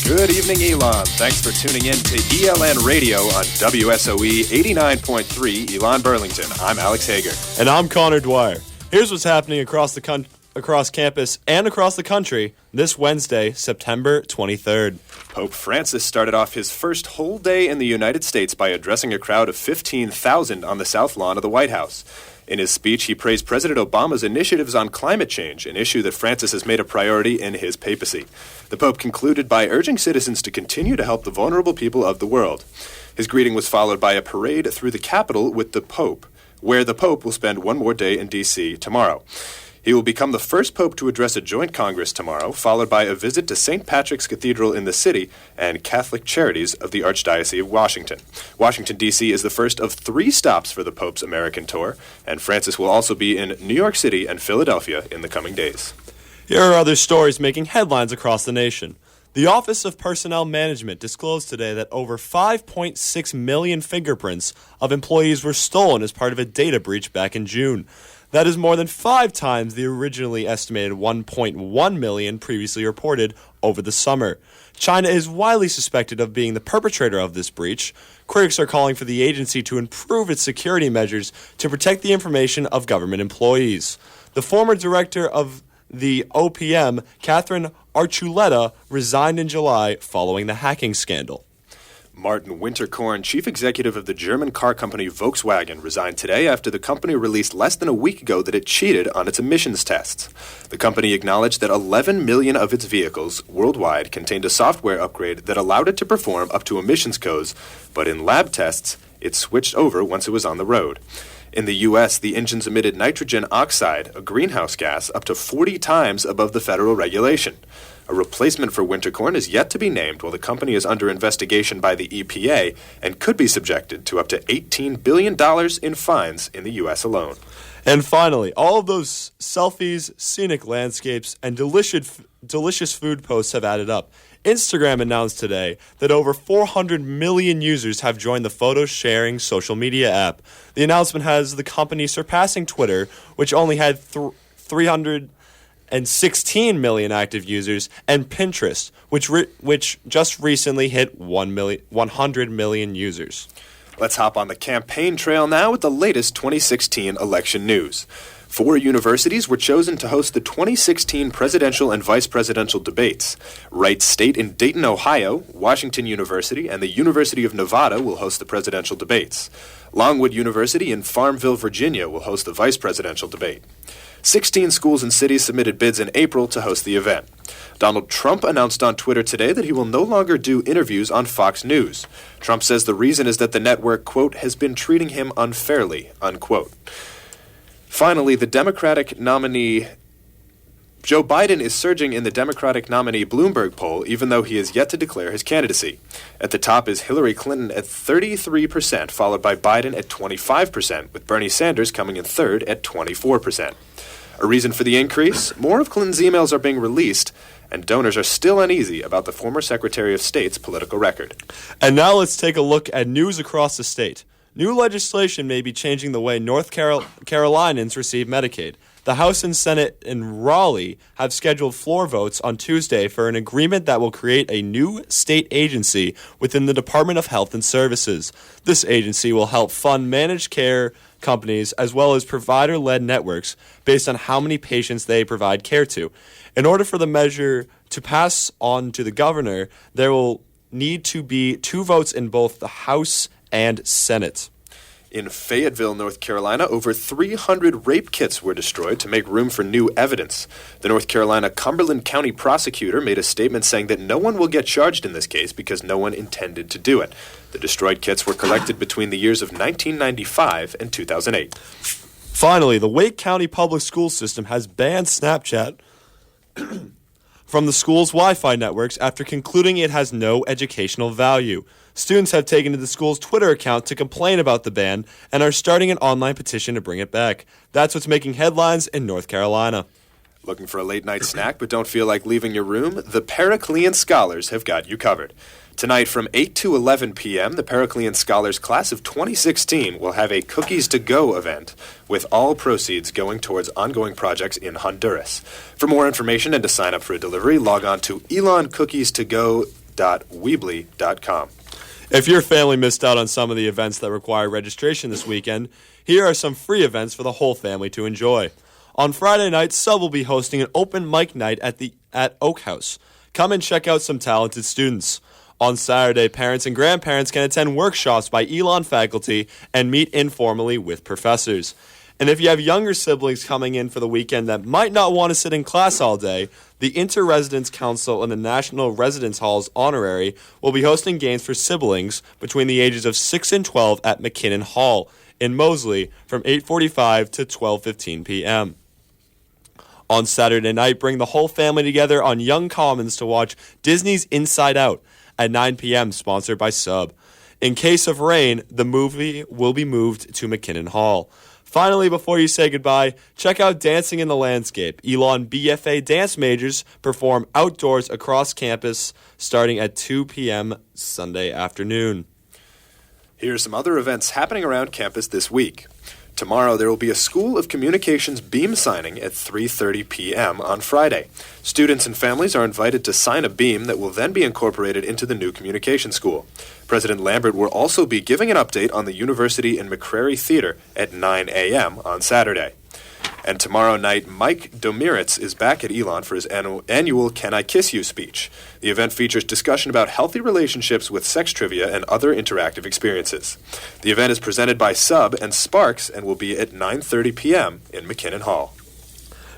Good evening, Elon. Thanks for tuning in to ELN Radio on WSOE 89.3 Elon Burlington. I'm Alex Hager. And I'm Connor Dwyer. Here's what's happening across campus and across the country this Wednesday, September 23rd. Pope Francis started off his first whole day in the United States by addressing a crowd of 15,000 on the South Lawn of the White House. In his speech, he praised President Obama's initiatives on climate change, an issue that Francis has made a priority in his papacy. The Pope concluded by urging citizens to continue to help the vulnerable people of the world. His greeting was followed by a parade through the Capitol with the Pope, where the Pope will spend one more day in D.C. tomorrow. He will become the first Pope to address a joint Congress tomorrow, followed by a visit to St. Patrick's Cathedral in the city and Catholic Charities of the Archdiocese of Washington. Washington, D.C. is the first of 3 stops for the Pope's American tour, and Francis will also be in New York City and Philadelphia in the coming days. Here are other stories making headlines across the nation. The Office of Personnel Management disclosed today that over 5.6 million fingerprints of employees were stolen as part of a data breach back in June. That is more than 5 times the originally estimated 1.1 million previously reported over the summer. China is widely suspected of being the perpetrator of this breach. Critics are calling for the agency to improve its security measures to protect the information of government employees. The former director of the OPM, Catherine Archuleta, resigned in July following the hacking scandal. Martin Winterkorn, chief executive of the German car company Volkswagen, resigned today after the company released less than a week ago that it cheated on its emissions tests. The company acknowledged that 11 million of its vehicles worldwide contained a software upgrade that allowed it to perform up to emissions codes, but in lab tests, it switched over once it was on the road. In the U.S., the engines emitted nitrogen oxide, a greenhouse gas, up to 40 times above the federal regulation. A replacement for Winterkorn is yet to be named while the company is under investigation by the EPA and could be subjected to up to $18 billion in fines in the U.S. alone. And finally, all of those selfies, scenic landscapes, and delicious food posts have added up. Instagram announced today that over 400 million users have joined the photo-sharing social media app. The announcement has the company surpassing Twitter, which only had 316 million active users, and Pinterest, which just recently hit 100 million users. Let's hop on the campaign trail now with the latest 2016 election news. 4 universities were chosen to host the 2016 presidential and vice presidential debates. Wright State in Dayton, Ohio, Washington University, and the University of Nevada will host the presidential debates. Longwood University in Farmville, Virginia will host the vice presidential debate. 16 schools and cities submitted bids in April to host the event. Donald Trump announced on Twitter today that he will no longer do interviews on Fox News. Trump says the reason is that the network, quote, has been treating him unfairly, unquote. Finally, the Democratic nominee Joe Biden is surging in the Democratic nominee Bloomberg poll, even though he has yet to declare his candidacy. At the top is Hillary Clinton at 33%, followed by Biden at 25%, with Bernie Sanders coming in third at 24%. A reason for the increase? More of Clinton's emails are being released, and donors are still uneasy about the former Secretary of State's political record. And now let's take a look at news across the state. New legislation may be changing the way North Carolinians receive Medicaid. The House and Senate in Raleigh have scheduled floor votes on Tuesday for an agreement that will create a new state agency within the Department of Health and Services. This agency will help fund managed care companies as well as provider-led networks based on how many patients they provide care to. In order for the measure to pass on to the governor, there will need to be 2 votes in both the House and Senate. In Fayetteville, North Carolina, over 300 rape kits were destroyed to make room for new evidence. The North Carolina Cumberland County prosecutor made a statement saying that no one will get charged in this case because no one intended to do it. The destroyed kits were collected between the years of 1995 and 2008. Finally, the Wake County Public School System has banned Snapchat from the school's Wi-Fi networks after concluding it has no educational value. Students have taken to the school's Twitter account to complain about the ban and are starting an online petition to bring it back. That's what's making headlines in North Carolina. Looking for a late-night snack but don't feel like leaving your room? The Periclean Scholars have got you covered. Tonight from 8 to 11 p.m., the Periclean Scholars Class of 2016 will have a Cookies to Go event, with all proceeds going towards ongoing projects in Honduras. For more information and to sign up for a delivery, log on to eloncookies2go.com. mosley.weebly.com. If your family missed out on some of the events that require registration this weekend, here are some free events for the whole family to enjoy. On Friday night, Sub will be hosting an open mic night at Oak House. Come and check out some talented students. On Saturday, parents and grandparents can attend workshops by ELN faculty and meet informally with professors. And if you have younger siblings coming in for the weekend that might not want to sit in class all day, the Inter-Residence Council and the National Residence Halls Honorary will be hosting games for siblings between the ages of 6 and 12 at McKinnon Hall in Mosley from 8:45 to 12:15 p.m. On Saturday night, bring the whole family together on Young Commons to watch Disney's Inside Out at 9 p.m., sponsored by Sub. In case of rain, the movie will be moved to McKinnon Hall. Finally, before you say goodbye, check out Dancing in the Landscape. ELN BFA dance majors perform outdoors across campus starting at 2 p.m. Sunday afternoon. Here are some other events happening around campus this week. Tomorrow, there will be a School of Communications beam signing at 3:30 p.m. on Friday. Students and families are invited to sign a beam that will then be incorporated into the new communication school. President Lambert will also be giving an update on the University and McCrary Theater at 9 a.m. on Saturday. And tomorrow night, Mike Domiritz is back at ELN for his annual Can I Kiss You speech. The event features discussion about healthy relationships with sex trivia and other interactive experiences. The event is presented by Sub and Sparks and will be at 9:30 p.m. in McKinnon Hall.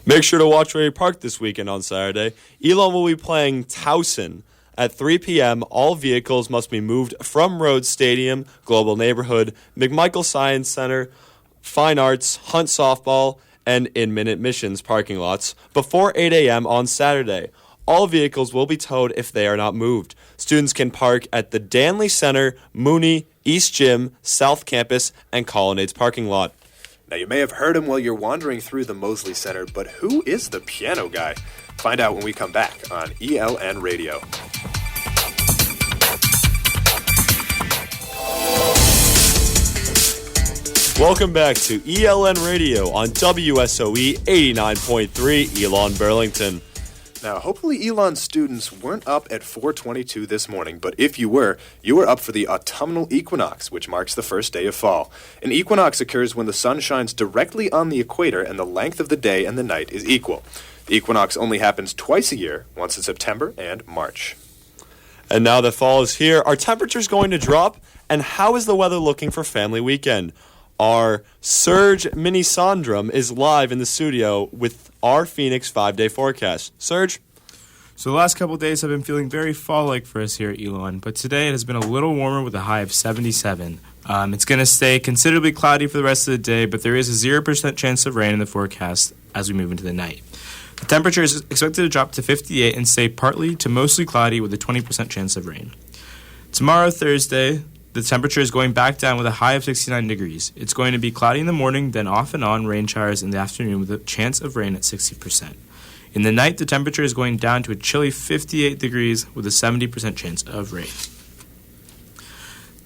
Make sure to watch where you park this weekend on Saturday. ELN will be playing Towson at 3 p.m. All vehicles must be moved from Rhodes Stadium, Global Neighborhood, McMichael Science Center, Fine Arts, Hunt Softball, and Inman Admissions parking lots before 8 a.m. on Saturday. All vehicles will be towed if they are not moved. Students can park at the Danley Center, Mooney, East Gym, South Campus, and Colonnades parking lot. Now, you may have heard him while you're wandering through the Mosley Center, but who is the piano guy? Find out when we come back on ELN Radio. Welcome back to ELN Radio on WSOE 89.3 Elon Burlington. Now, hopefully ELN students weren't up at 4:22 this morning, but if you were up for the autumnal equinox, which marks the first day of fall. An equinox occurs when the sun shines directly on the equator and the length of the day and the night is equal. The equinox only happens twice a year, once in September and March. And now that fall is here, are temperatures going to drop? And how is the weather looking for family weekend? Our Serge Minisandrum is live in the studio with our Phoenix 5-day forecast. Serge? So the last couple of days have been feeling very fall-like for us here at Elon, but today it has been a little warmer with a high of 77. It's going to stay considerably cloudy for the rest of the day, but there is a 0% chance of rain in the forecast as we move into the night. The temperature is expected to drop to 58 and stay partly to mostly cloudy with a 20% chance of rain. Tomorrow, Thursday, the temperature is going back down with a high of 69 degrees. It's going to be cloudy in the morning, then off and on rain showers in the afternoon with a chance of rain at 60%. In the night, the temperature is going down to a chilly 58 degrees with a 70% chance of rain.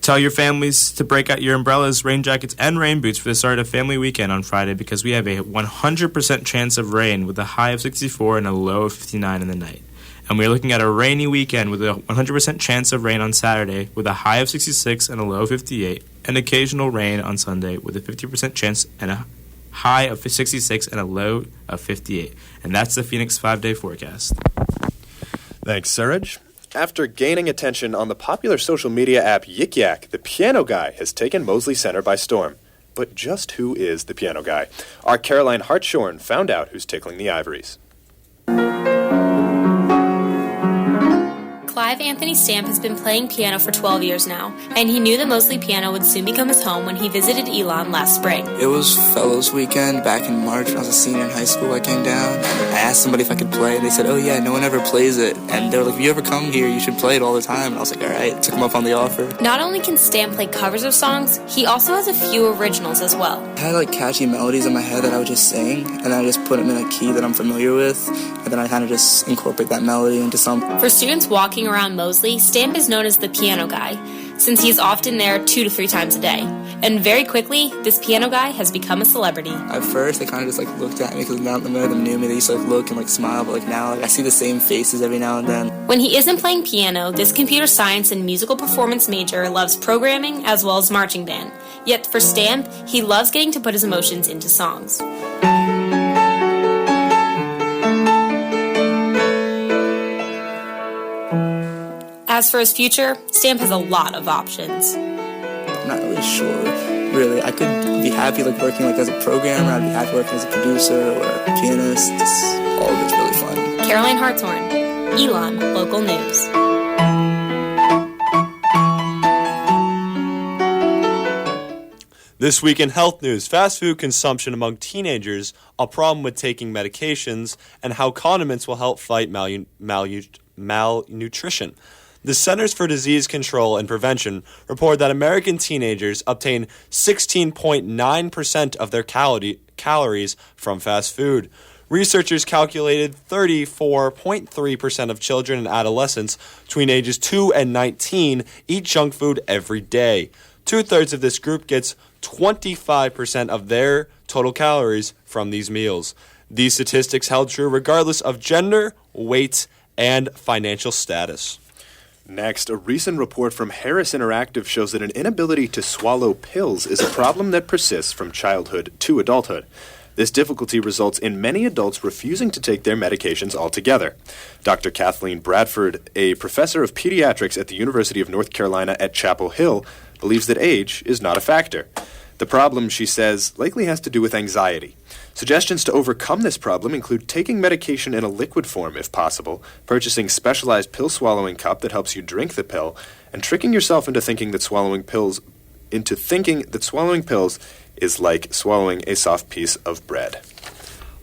Tell your families to break out your umbrellas, rain jackets, and rain boots for the start of family weekend on Friday because we have a 100% chance of rain with a high of 64 and a low of 59 in the night. And we are looking at a rainy weekend with a 100% chance of rain on Saturday with a high of 66 and a low of 58, and occasional rain on Sunday with a 50% chance and a high of 66 and a low of 58. And that's the Phoenix 5-day forecast. Thanks, Serge. After gaining attention on the popular social media app Yik Yak, the piano guy has taken Mosley Center by storm. But just who is the piano guy? Our Caroline Hartshorn found out who's tickling the ivories. Clive Anthony Stamp has been playing piano for 12 years now, and he knew the Mosley piano would soon become his home when he visited Elon last spring. It was Fellows Weekend back in March when I was a senior in high school. I came down. I asked somebody if I could play, and they said, oh yeah, no one ever plays it. And they were like, if you ever come here, you should play it all the time. And I was like, all right, took them up on the offer. Not only can Stamp play covers of songs, he also has a few originals as well. I had like catchy melodies in my head that I would just sing, and then I just put them in a key that I'm familiar with, and then I kind of just incorporate that melody into something. For students walking around Mosley, Stamp is known as the piano guy. since he is often there 2 to 3 times a day. And very quickly, this piano guy has become a celebrity. At first, they kind of just looked at me because none of them knew me. They used to look and smile, but now I see the same faces every now and then. When he isn't playing piano, this computer science and musical performance major loves programming as well as marching band. Yet for Stamp, he loves getting to put his emotions into songs. As for his future, Stamp has a lot of options. I'm not really sure, really. I could be happy working as a programmer. I'd be happy working as a producer or a pianist. All of it's really fun. Caroline Hartshorn, Elon Local News. This week in health news, fast food consumption among teenagers, a problem with taking medications, and how condiments will help fight malnutrition. The Centers for Disease Control and Prevention report that American teenagers obtain 16.9% of their calories from fast food. Researchers calculated 34.3% of children and adolescents between ages 2 and 19 eat junk food every day. 2/3 of this group gets 25% of their total calories from these meals. These statistics held true regardless of gender, weight, and financial status. Next, a recent report from Harris Interactive shows that an inability to swallow pills is a problem that persists from childhood to adulthood. This difficulty results in many adults refusing to take their medications altogether. Dr. Kathleen Bradford, a professor of pediatrics at the University of North Carolina at Chapel Hill, believes that age is not a factor. The problem, she says, likely has to do with anxiety. Suggestions to overcome this problem include taking medication in a liquid form if possible, purchasing specialized pill-swallowing cup that helps you drink the pill, and tricking yourself into thinking that swallowing pills is like swallowing a soft piece of bread.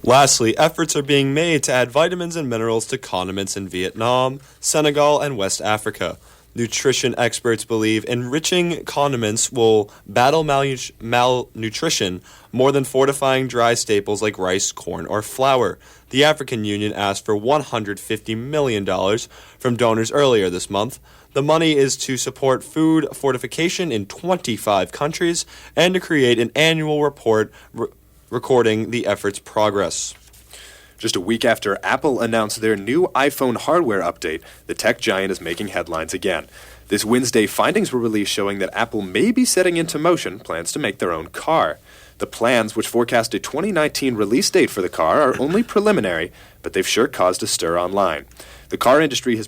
Lastly, efforts are being made to add vitamins and minerals to condiments in Vietnam, Senegal, and West Africa. Nutrition experts believe enriching condiments will battle malnutrition more than fortifying dry staples like rice, corn, or flour. The African Union asked for $150 million from donors earlier this month. The money is to support food fortification in 25 countries and to create an annual report recording the effort's progress. Just a week after Apple announced their new iPhone hardware update, the tech giant is making headlines again. This Wednesday, findings were released showing that Apple may be setting into motion plans to make their own car. The plans, which forecast a 2019 release date for the car, are only preliminary, but they've sure caused a stir online. The car industry has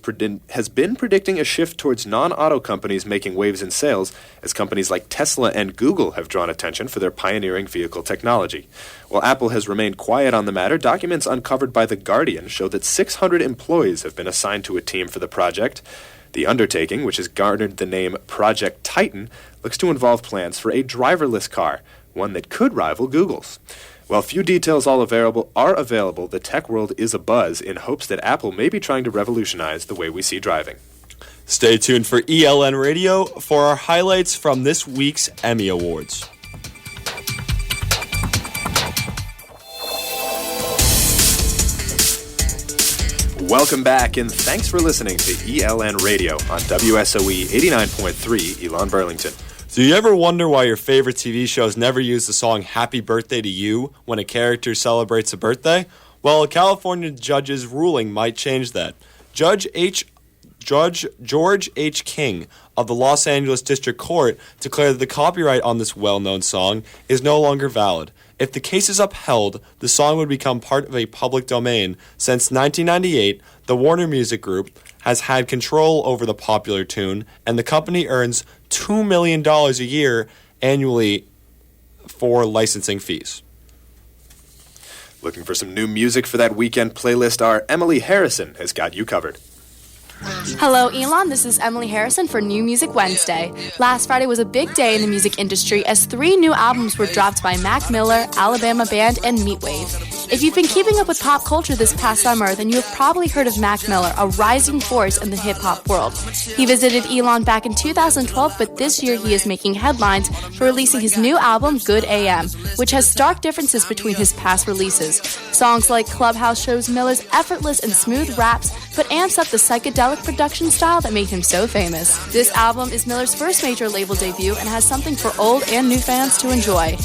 been predicting a shift towards non-auto companies making waves in sales, as companies like Tesla and Google have drawn attention for their pioneering vehicle technology. While Apple has remained quiet on the matter, documents uncovered by The Guardian show that 600 employees have been assigned to a team for the project. The undertaking, which has garnered the name Project Titan, looks to involve plans for a driverless car, one that could rival Google's. While few details are available, the tech world is abuzz in hopes that Apple may be trying to revolutionize the way we see driving. Stay tuned for ELN Radio for our highlights from this week's Emmy Awards. Welcome back, and thanks for listening to ELN Radio on WSOE 89.3 Elon Burlington. Do you ever wonder why your favorite TV shows never use the song Happy Birthday to You when a character celebrates a birthday? Well, a California judge's ruling might change that. Judge George H. King of the Los Angeles District Court declared that the copyright on this well-known song is no longer valid. If the case is upheld, the song would become part of a public domain. Since 1998, the Warner Music Group has had control over the popular tune, and the company earns $2 million a year annually for licensing fees. Looking for some new music for that weekend playlist? Our Emily Harrison has got you covered. Hello, Elon. This is Emily Harrison for New Music Wednesday. Last Friday was a big day in the music industry as 3 new albums were dropped by Mac Miller, Alabama Band, and Meatwave. If you've been keeping up with pop culture this past summer, then you have probably heard of Mac Miller, a rising force in the hip-hop world. He visited Elon back in 2012, but this year he is making headlines for releasing his new album, Good AM, which has stark differences between his past releases. Songs like Clubhouse shows Miller's effortless and smooth raps, but amps up the psychedelic psychedelic production style that made him so famous. This album is Miller's first major label debut and has something for old and new fans to enjoy.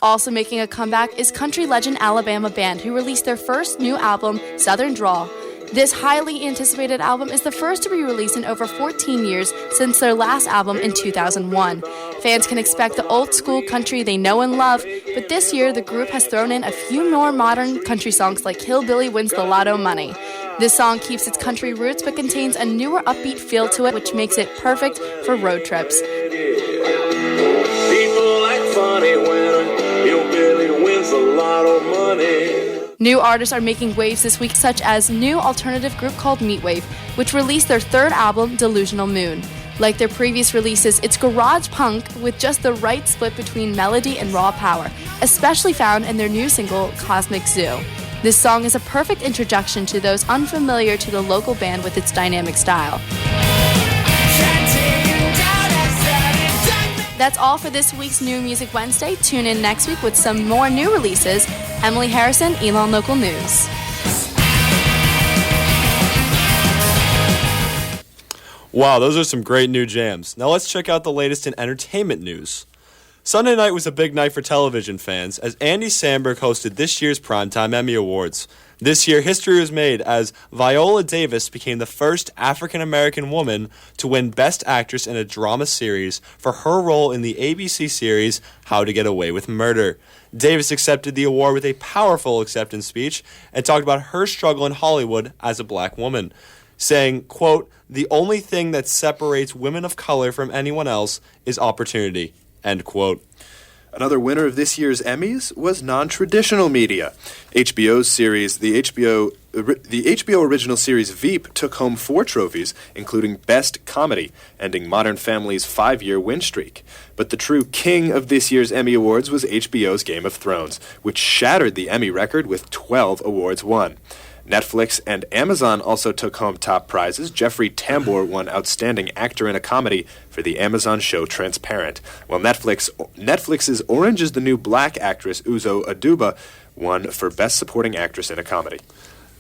Also making a comeback is country legend Alabama Band, who released their first new album, Southern Drawl. This highly anticipated album is the first to be released in over 14 years since their last album in 2001. Fans can expect the old-school country they know and love, but this year the group has thrown in a few more modern country songs like Hillbilly Wins the Lotto Money. This song keeps its country roots but contains a newer upbeat feel to it, which makes it perfect for road trips. People act funny when a hillbilly wins a lotto money. New artists are making waves this week, such as new alternative group called Meatwave, which released their third album, Delusional Moon. Like their previous releases, it's garage punk with just the right split between melody and raw power, especially found in their new single, Cosmic Zoo. This song is a perfect introduction to those unfamiliar to the local band with its dynamic style. That's all for this week's New Music Wednesday. Tune in next week with some more new releases. Emily Harrison, Elon Local News. Wow, those are some great new jams. Now let's check out the latest in entertainment news. Sunday night was a big night for television fans as Andy Samberg hosted this year's Primetime Emmy Awards. This year, history was made as Viola Davis became the first African-American woman to win Best Actress in a Drama Series for her role in the ABC series How to Get Away with Murder. Davis accepted the award with a powerful acceptance speech and talked about her struggle in Hollywood as a black woman, saying, quote, "The only thing that separates women of color from anyone else is opportunity," end quote. Another winner of this year's Emmys was non-traditional media. HBO's series, the HBO original series Veep took home 4 trophies, including Best Comedy, ending Modern Family's 5-year win streak. But the true king of this year's Emmy Awards was HBO's Game of Thrones, which shattered the Emmy record with 12 awards won. Netflix and Amazon also took home top prizes. Jeffrey Tambor won Outstanding Actor in a Comedy for the Amazon show Transparent, while Netflix's Orange is the New Black actress Uzo Aduba won for Best Supporting Actress in a Comedy.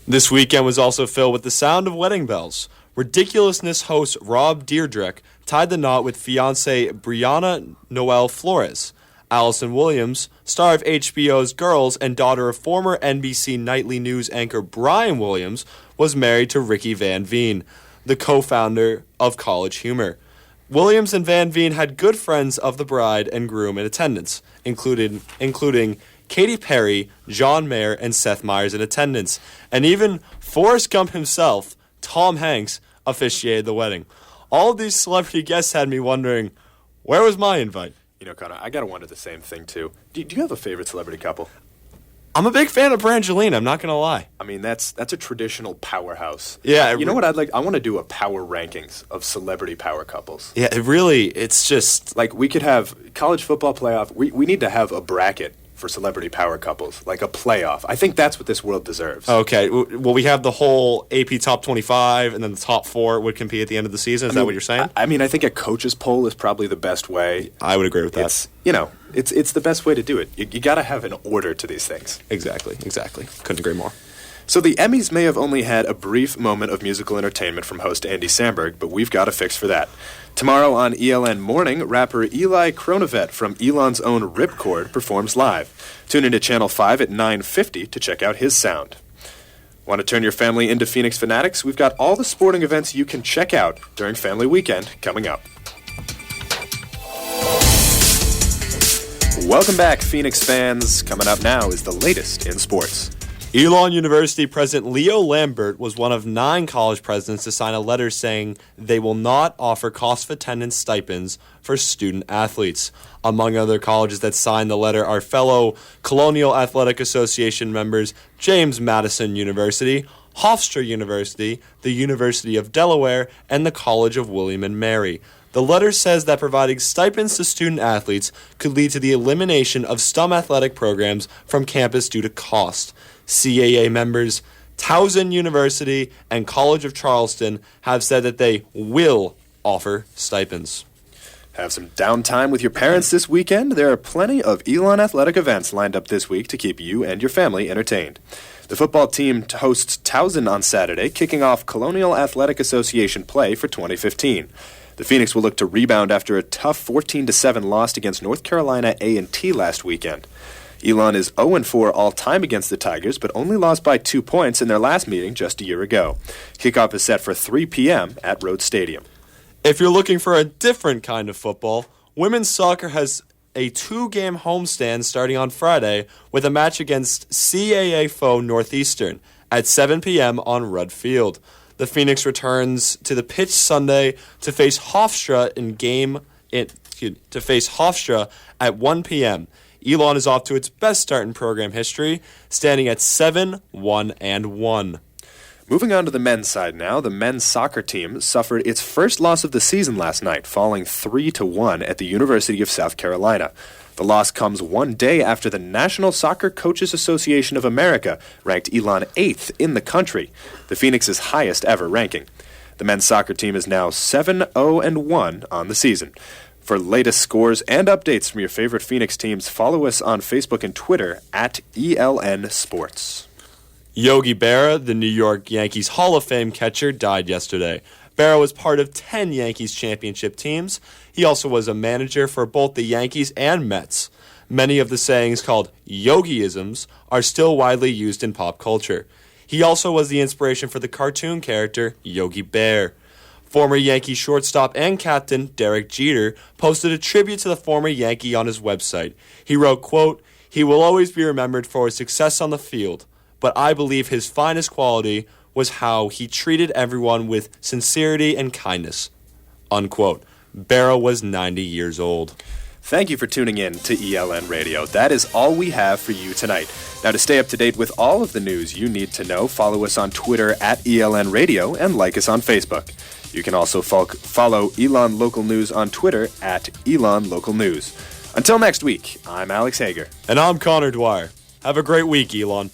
This weekend was also filled with the sound of wedding bells. Ridiculousness host Rob Dyrdek tied the knot with fiancée Brianna Noel Flores. Allison Williams, star of HBO's Girls and daughter of former NBC Nightly News anchor Brian Williams, was married to Ricky Van Veen, the co-founder of College Humor. Williams and Van Veen had good friends of the bride and groom in attendance, including Katy Perry, John Mayer, and Seth Meyers in attendance. And even Forrest Gump himself, Tom Hanks, officiated the wedding. All of these celebrity guests had me wondering, where was my invite? You know, Connor, I gotta wonder the same thing, too. Do you have a favorite celebrity couple? I'm a big fan of Brangelina, I'm not going to lie. I mean, that's a traditional powerhouse. Yeah. You know what I'd like? I want to do a power rankings of celebrity power couples. Yeah, it's just... Like, we could have college football playoff. We need to have a bracket for celebrity power couples, like a playoff. I think that's what this world deserves. Okay, well, we have the whole AP Top 25, and then the top 4 would compete at the end of the season. Is that what you're saying? I mean, I think a coach's poll is probably the best way. I would agree with that. It's the best way to do it. You got to have an order to these things. Exactly. Couldn't agree more. So the Emmys may have only had a brief moment of musical entertainment from host Andy Samberg, but we've got a fix for that. Tomorrow on ELN Morning, rapper Eli Kronavet from Elon's own Ripcord performs live. Tune into Channel 5 at 9:50 to check out his sound. Want to turn your family into Phoenix fanatics? We've got all the sporting events you can check out during Family Weekend coming up. Welcome back, Phoenix fans. Coming up now is the latest in sports. Elon University President Leo Lambert was one of 9 college presidents to sign a letter saying they will not offer cost of attendance stipends for student athletes. Among other colleges that signed the letter are fellow Colonial Athletic Association members James Madison University, Hofstra University, the University of Delaware, and the College of William and Mary. The letter says that providing stipends to student athletes could lead to the elimination of some athletic programs from campus due to cost. CAA members Towson University and College of Charleston have said that they will offer stipends. Have some downtime with your parents this weekend? There are plenty of ELN athletic events lined up this week to keep you and your family entertained. The football team hosts Towson on Saturday, kicking off Colonial Athletic Association play for 2015. The Phoenix will look to rebound after a tough 14-7 loss against North Carolina A&T last weekend. ELN is 0-4 all-time against the Tigers, but only lost by 2 points in their last meeting just a year ago. Kickoff is set for 3 p.m. at Rhodes Stadium. If you're looking for a different kind of football, women's soccer has a 2-game homestand starting on Friday with a match against CAA foe Northeastern at 7 p.m. on Rudd Field. The Phoenix returns to the pitch Sunday to face Hofstra at 1 p.m. ELN is off to its best start in program history, standing at 7-1-1. Moving on to the men's side now, the men's soccer team suffered its first loss of the season last night, falling 3-1 at the University of South Carolina. The loss comes one day after the National Soccer Coaches Association of America ranked ELN 8th in the country, the Phoenix's highest ever ranking. The men's soccer team is now 7-0-1 on the season. For latest scores and updates from your favorite Phoenix teams, follow us on Facebook and Twitter at ELN Sports. Yogi Berra, the New York Yankees Hall of Fame catcher, died yesterday. Berra was part of 10 Yankees championship teams. He also was a manager for both the Yankees and Mets. Many of the sayings called Yogiisms are still widely used in pop culture. He also was the inspiration for the cartoon character Yogi Bear. Former Yankee shortstop and captain Derek Jeter posted a tribute to the former Yankee on his website. He wrote, quote, "He will always be remembered for his success on the field, but I believe his finest quality was how he treated everyone with sincerity and kindness," unquote. Berra was 90 years old. Thank you for tuning in to ELN Radio. That is all we have for you tonight. Now, to stay up to date with all of the news you need to know, follow us on Twitter at ELN Radio and like us on Facebook. You can also follow ELN Local News on Twitter at ELN Local News. Until next week, I'm Alex Hager. And I'm Connor Dwyer. Have a great week, Elon.